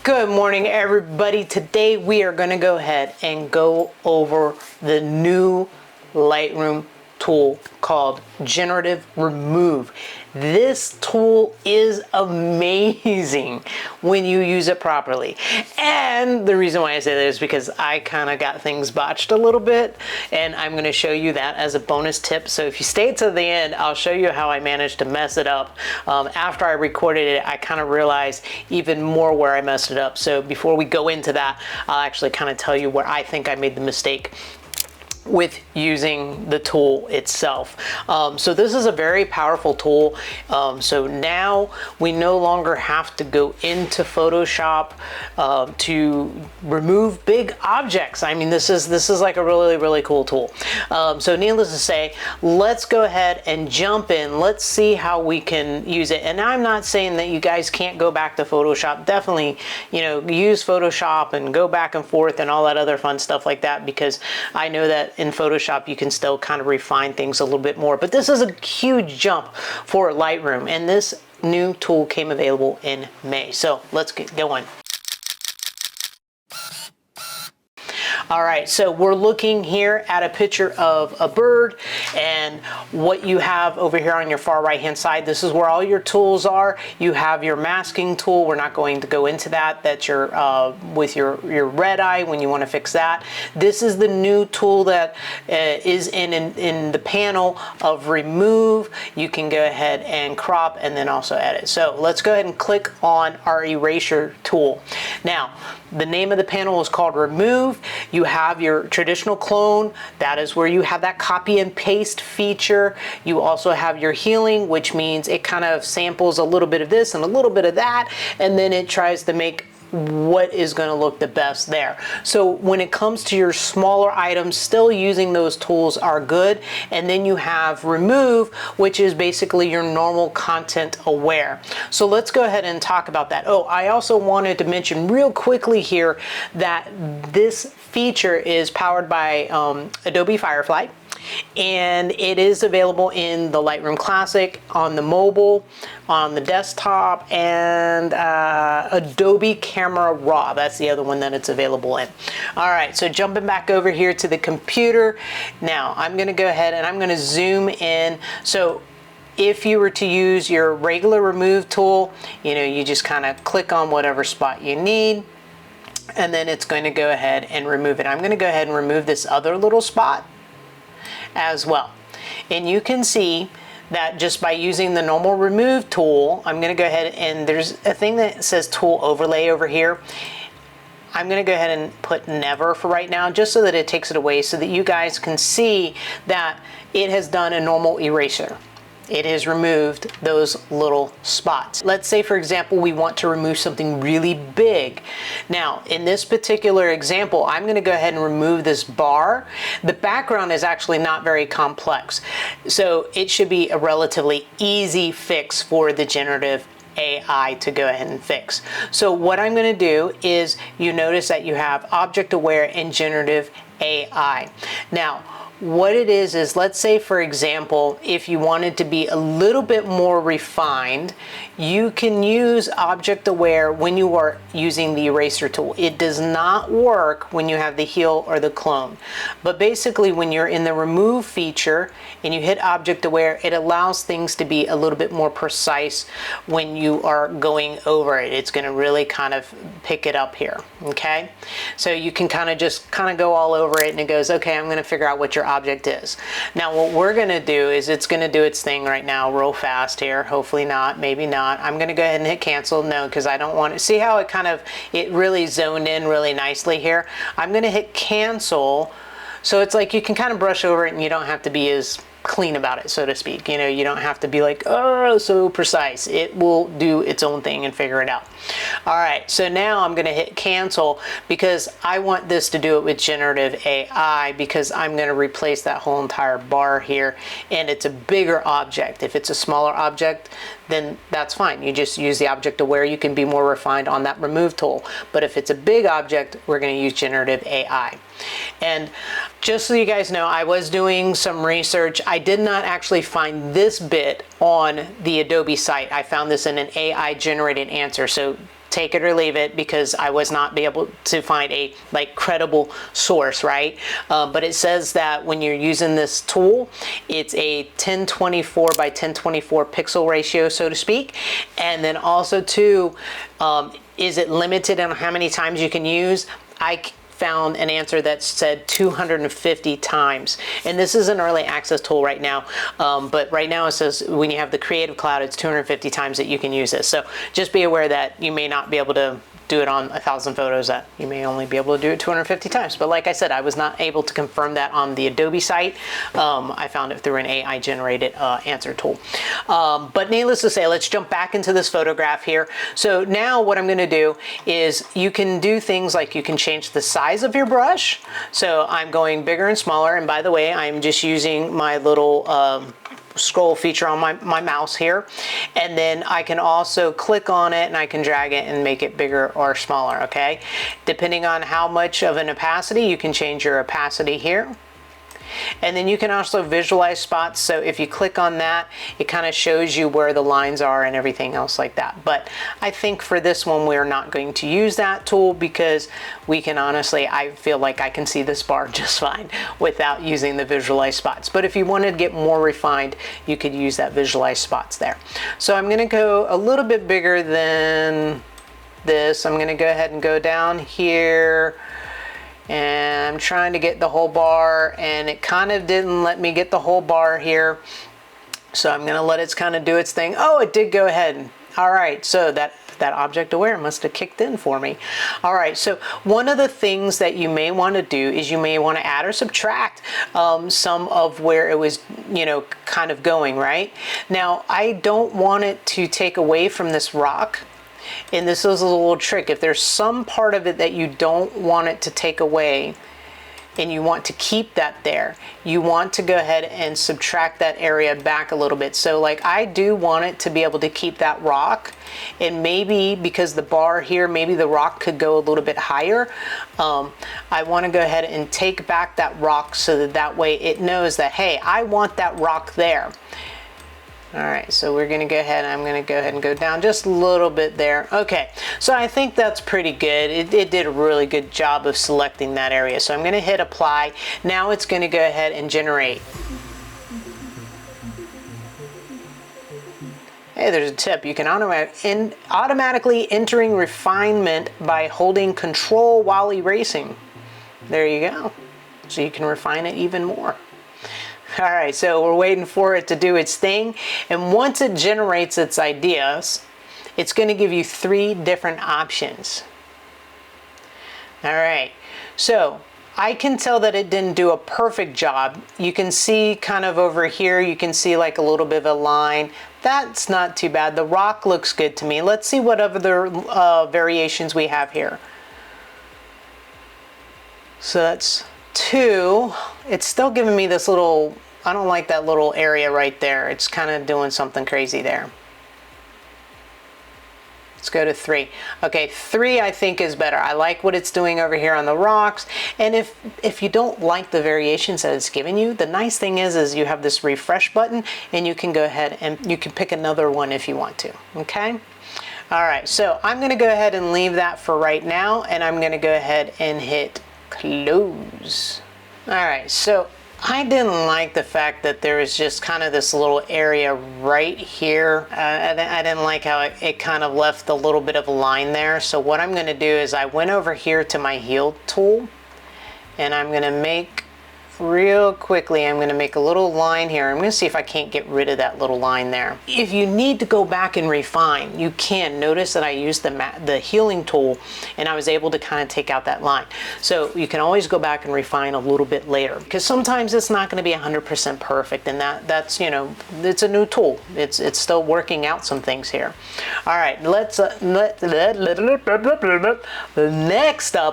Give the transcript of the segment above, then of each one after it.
Good morning, everybody. Today we are going to go ahead and go over the new Lightroom tool called Generative Remove. This tool is amazing when you use it properly. And the reason why I say that is because I kind of got things botched a little bit, and I'm going to show you that as a bonus tip. So if you stay to the end, I'll show you how I managed to mess it up. After I recorded it, I kind of realized even more where I messed it up. So before we go into that, I'll actually kind of tell you where I think I made the mistake with using the tool itself. So this is a very powerful tool. So now we no longer have to go into Photoshop to remove big objects. I mean, this is like a really cool tool. So needless to say, let's go ahead and jump in. Let's see how we can use it. And I'm not saying that you guys can't go back to Photoshop. Definitely, use Photoshop and go back and forth and all that other fun stuff like that, because I know that in Photoshop you can still kind of refine things a little bit more. But this is a huge jump for Lightroom, and this new tool came available in May. So let's get going. All right, so we're looking here at a picture of a bird, and what you have over here on your far right hand side, this is where all your tools are. You have your masking tool. We're not going to go into that. That's your with your red eye when you want to fix that. This is the new tool that is in the panel of remove. You can go ahead and crop and then also edit. So let's go ahead and click on our eraser tool. Now, the name of the panel is called remove. You have your traditional clone. That is where you have that copy and paste feature. You also have your healing, which means it kind of samples a little bit of this and a little bit of that, and then it tries to make what is going to look the best there. So when it comes to your smaller items, still using those tools are good. And then you have remove, which is basically your normal content aware. So let's go ahead and talk about that. Oh, I also wanted to mention real quickly here that this feature is powered by Adobe Firefly, and it is available in the Lightroom Classic, on the mobile, on the desktop, and Adobe Camera Raw. That's the other one that it's available in. All right, so jumping back over here to the computer. Now I'm going to go ahead and I'm going to zoom in. So if you were to use your regular remove tool, you just kind of click on whatever spot you need, and then it's going to go ahead and remove it. I'm going to go ahead and remove this other little spot as well. And you can see that just by using the normal remove tool, I'm going to go ahead and there's a thing that says tool overlay over here. I'm going to go ahead and put never for right now, just so that it takes it away, so that you guys can see that it has done a normal eraser. It has removed those little spots. Let's say, for example, we want to remove something really big. Now, in this particular example, I'm going to go ahead and remove this bar. The background is actually not very complex, so it should be a relatively easy fix for the generative AI to go ahead and fix. So what I'm going to do is, you notice that you have object aware and generative AI. Now, what it is let's say, for example, if you wanted to be a little bit more refined, you can use object aware when you are using the eraser tool. It does not work when you have the heal or the clone. But basically, when you're in the remove feature and you hit object aware, it allows things to be a little bit more precise when you are going over it. It's going to really kind of pick it up here. Okay, so you can kind of go all over it, and it goes, okay, I'm going to figure out what your object is. Now what we're going to do is, it's going to do its thing right now real fast here. Hopefully not, maybe not. I'm going to go ahead and hit cancel. No, because I don't want to see how it really zoned in really nicely here. I'm going to hit cancel, so it's like you can kind of brush over it and you don't have to be as clean about it, so to speak. You don't have to be like, oh, so precise. It will do its own thing and figure it out. All right, so now I'm going to hit cancel, because I want this to do it with generative AI, because I'm going to replace that whole entire bar here, and it's a bigger object. If it's a smaller object, then that's fine. You just use the object aware. You can be more refined on that remove tool. But if it's a big object, we're going to use generative AI. And just so you guys know, I was doing some research. I did not actually find this bit on the Adobe site. I found this in an AI generated answer. So take it or leave it, because I was not be able to find a credible source, right? But it says that when you're using this tool, it's a 1024 by 1024 pixel ratio, so to speak. And then also too, is it limited on how many times you can use? I found an answer that said 250 times. And this is an early access tool right now, but right now it says when you have the Creative Cloud, it's 250 times that you can use this. So just be aware that you may not be able to do it on 1,000 photos, that you may only be able to do it 250 times. But like I said, I was not able to confirm that on the Adobe site. I found it through an AI generated answer tool. But needless to say, let's jump back into this photograph here. So now what I'm going to do is you can do things like you can change the size of your brush. So I'm going bigger and smaller. And by the way, I'm just using my little scroll feature on my mouse here, and then I can also click on it and I can drag it and make it bigger or smaller. Okay, depending on how much of an opacity, you can change your opacity here. And then you can also visualize spots. So if you click on that, it kind of shows you where the lines are and everything else like that. But I think for this one, we're not going to use that tool, because we can honestly, I feel like I can see this bar just fine without using the visualize spots. But if you wanted to get more refined, you could use that visualize spots there. So I'm going to go a little bit bigger than this. I'm going to go ahead and go down here. And I'm trying to get the whole bar, and it kind of didn't let me get the whole bar here. So I'm going to let it kind of do its thing. Oh, it did go ahead. All right, so that object aware must have kicked in for me. All right, so one of the things that you may want to do is you may want to add or subtract some of where it was, kind of going, right? Now, I don't want it to take away from this rock. And this is a little trick. If there's some part of it that you don't want it to take away and you want to keep that there, you want to go ahead and subtract that area back a little bit. So like I do want it to be able to keep that rock, and maybe because the bar here, maybe the rock could go a little bit higher. I want to go ahead and take back that rock so that way it knows that, hey, I want that rock there. All right, so we're gonna go ahead, I'm gonna go ahead and go down just a little bit there. Okay, so I think that's pretty good. It did a really good job of selecting that area. So I'm gonna hit apply. Now it's gonna go ahead and generate. Hey, there's a tip. You can automatically entering refinement by holding Control while erasing. There you go. So you can refine it even more. All right, so we're waiting for it to do its thing. And once it generates its ideas, it's going to give you 3 different options. All right, so I can tell that it didn't do a perfect job. You can see kind of over here, you can see like a little bit of a line. That's not too bad. The rock looks good to me. Let's see what other variations we have here. So that's 2. It's still giving me this little, I don't like that little area right there. It's kind of doing something crazy there. Let's go to 3. Okay, 3 I think is better. I like what it's doing over here on the rocks. And if you don't like the variations that it's giving you, the nice thing is you have this refresh button, and you can go ahead and you can pick another one if you want to, okay? All right, so I'm going to go ahead and leave that for right now, and I'm going to go ahead and hit close. All right, so I didn't like the fact that there is just kind of this little area right here. I didn't like how it kind of left a little bit of a line there. So what I'm going to do is I went over here to my heal tool, and I'm going to make real quickly, I'm going to make a little line here. I'm going to see if I can't get rid of that little line there. If you need to go back and refine, you can. Notice that I used the healing tool, and I was able to kind of take out that line. So you can always go back and refine a little bit later, because sometimes it's not going to be 100% perfect, and that's it's a new tool. It's still working out some things here. All right, next up,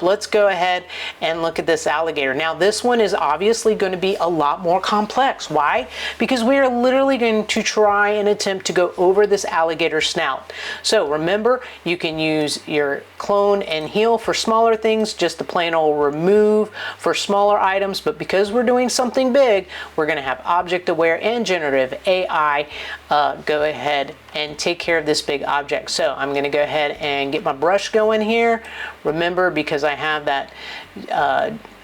let's go ahead and look at this alligator. Now this one is obviously going to be a lot more complex. Why? Because we are literally going to try and attempt to go over this alligator snout. So remember, you can use your clone and heal for smaller things, just the plain old remove for smaller items. But because we're doing something big, we're going to have object aware and generative AI go ahead and take care of this big object. So I'm going to go ahead and get my brush going here. Remember, because I have that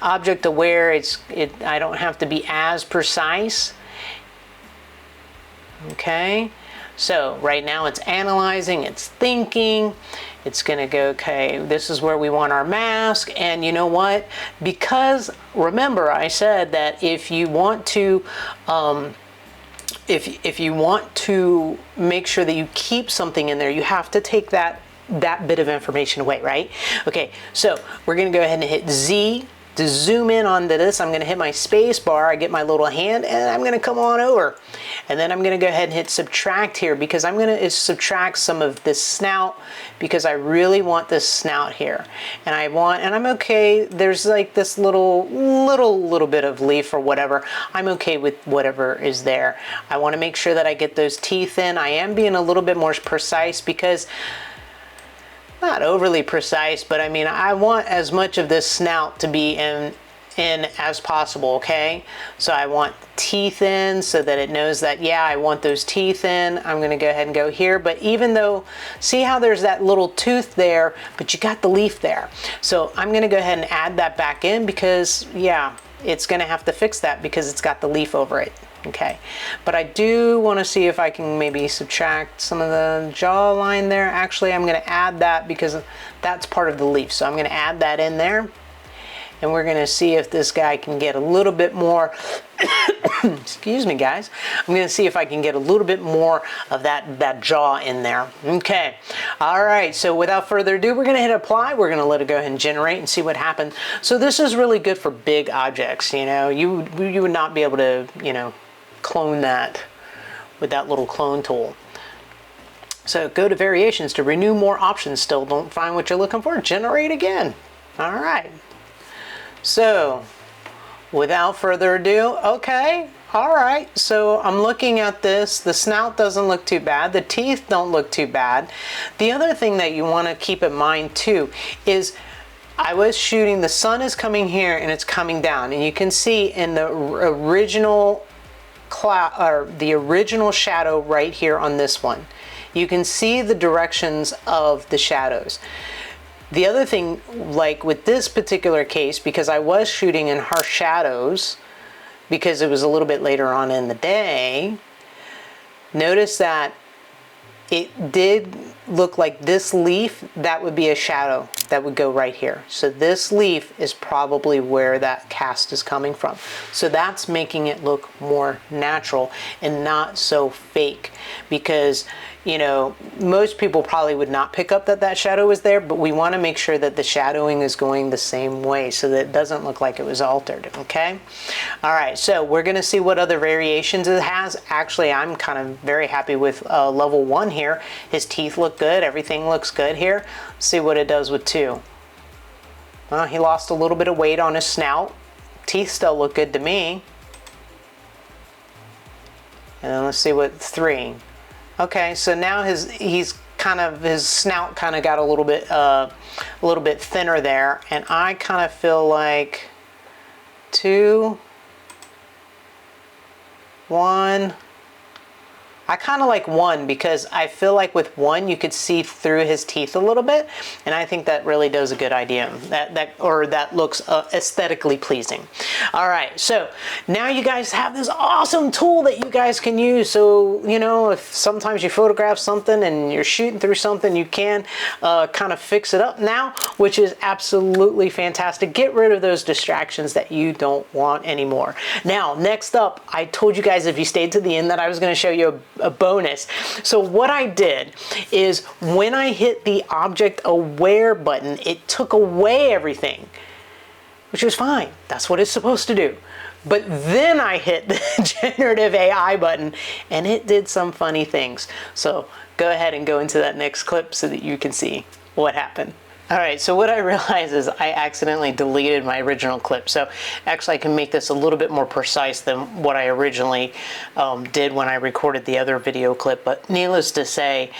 object aware, I don't have to be as precise. Okay, so right now it's analyzing, it's thinking, it's gonna go, okay, this is where we want our mask. And you know what, because remember I said that if you want to if you want to make sure that you keep something in there, you have to take that bit of information away, right? Okay, so we're gonna go ahead and hit Z to zoom in onto this. I'm going to hit my space bar, I get my little hand, and I'm going to come on over. And then I'm going to go ahead and hit subtract here, because I'm going to subtract some of this snout, because I really want this snout here. And I'm okay, there's like this little bit of leaf or whatever. I'm okay with whatever is there. I want to make sure that I get those teeth in. I am being a little bit more precise, because not overly precise, but I mean, I want as much of this snout to be in as possible, okay? So I want teeth in so that it knows that, yeah, I want those teeth in. I'm gonna go ahead and go here, but even though, see how there's that little tooth there, but you got the leaf there. So I'm gonna go ahead and add that back in, because, yeah, it's gonna have to fix that because it's got the leaf over it. Okay, but I do want to see if I can maybe subtract some of the jawline there. Actually, I'm going to add that because that's part of the leaf. So I'm going to add that in there, and we're going to see if this guy can get a little bit more, excuse me guys, I'm going to see if I can get a little bit more of that jaw in there. Okay, all right, so without further ado, we're going to hit apply. We're going to let it go ahead and generate and see what happens. So this is really good for big objects. You know, you would not be able to, you know, clone that with that little clone tool. So go to variations to renew more options. Still don't find what you're looking for, generate again. All right, so without further ado, okay, all right, so I'm looking at this. The snout doesn't look too bad, the teeth don't look too bad. The other thing that you want to keep in mind too is I was shooting, the sun is coming here and it's coming down, and you can see in the original cloud, or the original shadow right here on this one, you can see the directions of the shadows. The other thing, like with this particular case, because I was shooting in harsh shadows because it was a little bit later on in the day, notice that it did look like this leaf, that would be a shadow that would go right here. So this leaf is probably where that cast is coming from. So that's making it look more natural and not so fake, because, you know, most people probably would not pick up that that shadow was there, but we want to make sure that the shadowing is going the same way so that it doesn't look like it was altered, okay? All right, so we're going to see what other variations it has. Actually, I'm kind of very happy with level 1 here. His teeth look good, everything looks good here. Let's see what it does with 2. Well, he lost a little bit of weight on his snout. Teeth still look good to me. And then let's see what 3. Okay, so now his snout kind of got a little bit thinner there, and I kind of feel like 2, 1. I kind of like 1 because I feel like with 1 you could see through his teeth a little bit, and I think that really does a good idea. That looks aesthetically pleasing. All right, so now you guys have this awesome tool that you guys can use. So, you know, if sometimes you photograph something and you're shooting through something, you can kind of fix it up now, which is absolutely fantastic. Get rid of those distractions that you don't want anymore. Now, next up, I told you guys if you stayed to the end that I was going to show you a bonus. So what I did is when I hit the object aware button, it took away everything, which was fine. That's what it's supposed to do. But then I hit the generative AI button and it did some funny things. So go ahead and go into that next clip so that you can see what happened. All right, so what I realized is I accidentally deleted my original clip. So actually I can make this a little bit more precise than what I originally did when I recorded the other video clip. But needless to say,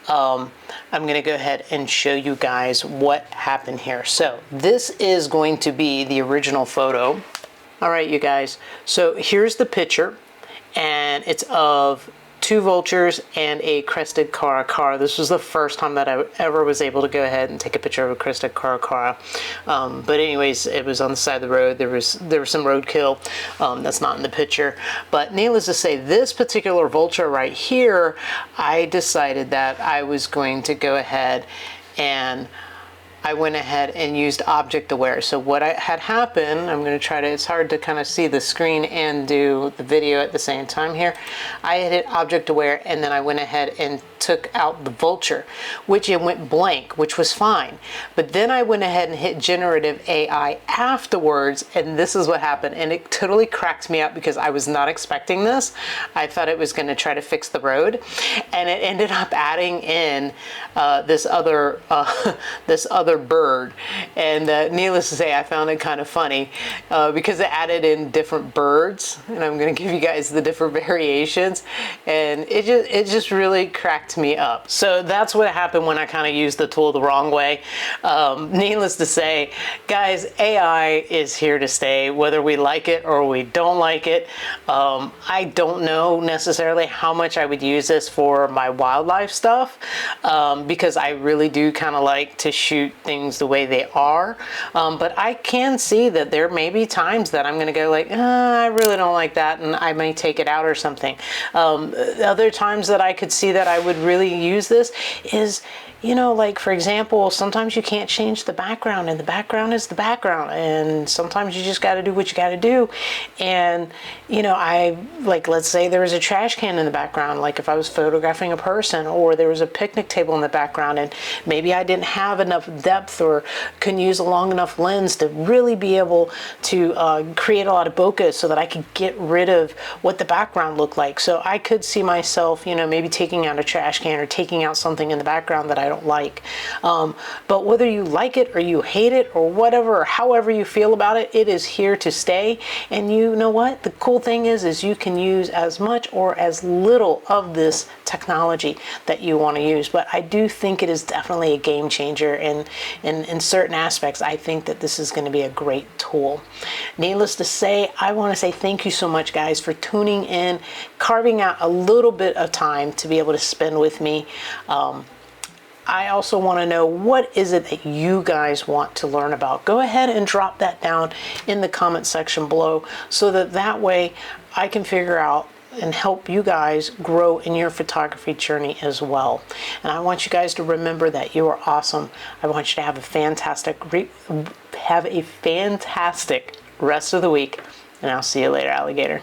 I'm gonna go ahead and show you guys what happened here. So this is going to be the original photo. All right, you guys, so here's the picture, and it's of 2 vultures and a crested caracara. This was the first time that I ever was able to go ahead and take a picture of a crested caracara. But anyways, it was on the side of the road. There was some roadkill that's not in the picture. But needless to say, this particular vulture right here, I decided that I was going to go ahead and I went ahead and used object aware. So what had happened, I'm going to try to, it's hard to kind of see the screen and do the video at the same time here. I had hit object aware, and then I went ahead and took out the vulture, which it went blank, which was fine. But then I went ahead and hit generative AI afterwards, and this is what happened. And it totally cracked me up because I was not expecting this. I thought it was going to try to fix the road, and it ended up adding in this other bird. And needless to say, I found it kind of funny because it added in different birds, and I'm going to give you guys the different variations, and it just really cracked me up. So that's what happened when I kind of used the tool the wrong way. Needless to say, guys, AI is here to stay, whether we like it or we don't like it. I don't know necessarily how much I would use this for my wildlife stuff, because I really do kind of like to shoot things the way they are. But I can see that there may be times that I'm going to go like, I really don't like that, and I may take it out or something. Other times that I could see that I would really use this is, you know, like for example, sometimes you can't change the background, and the background is the background, and sometimes you just got to do what you got to do. And you know, let's say there was a trash can in the background, like if I was photographing a person, or there was a picnic table in the background, and maybe I didn't have enough depth or couldn't use a long enough lens to really be able to create a lot of bokeh so that I could get rid of what the background looked like. So I could see myself, you know, maybe taking out a trash can or taking out something in the background that I don't like. But whether you like it or you hate it or whatever, or however you feel about it, it is here to stay. And you know what? The cool thing is you can use as much or as little of this technology that you want to use. But I do think it is definitely a game changer, and in certain aspects, I think that this is going to be a great tool. Needless to say, I want to say thank you so much, guys, for tuning in, carving out a little bit of time to be able to spend with me. I also want to know, what is it that you guys want to learn about? Go ahead and drop that down in the comment section below, so that way I can figure out and help you guys grow in your photography journey as well. And I want you guys to remember that you are awesome. I want you to have a fantastic rest of the week, and I'll see you later, alligator.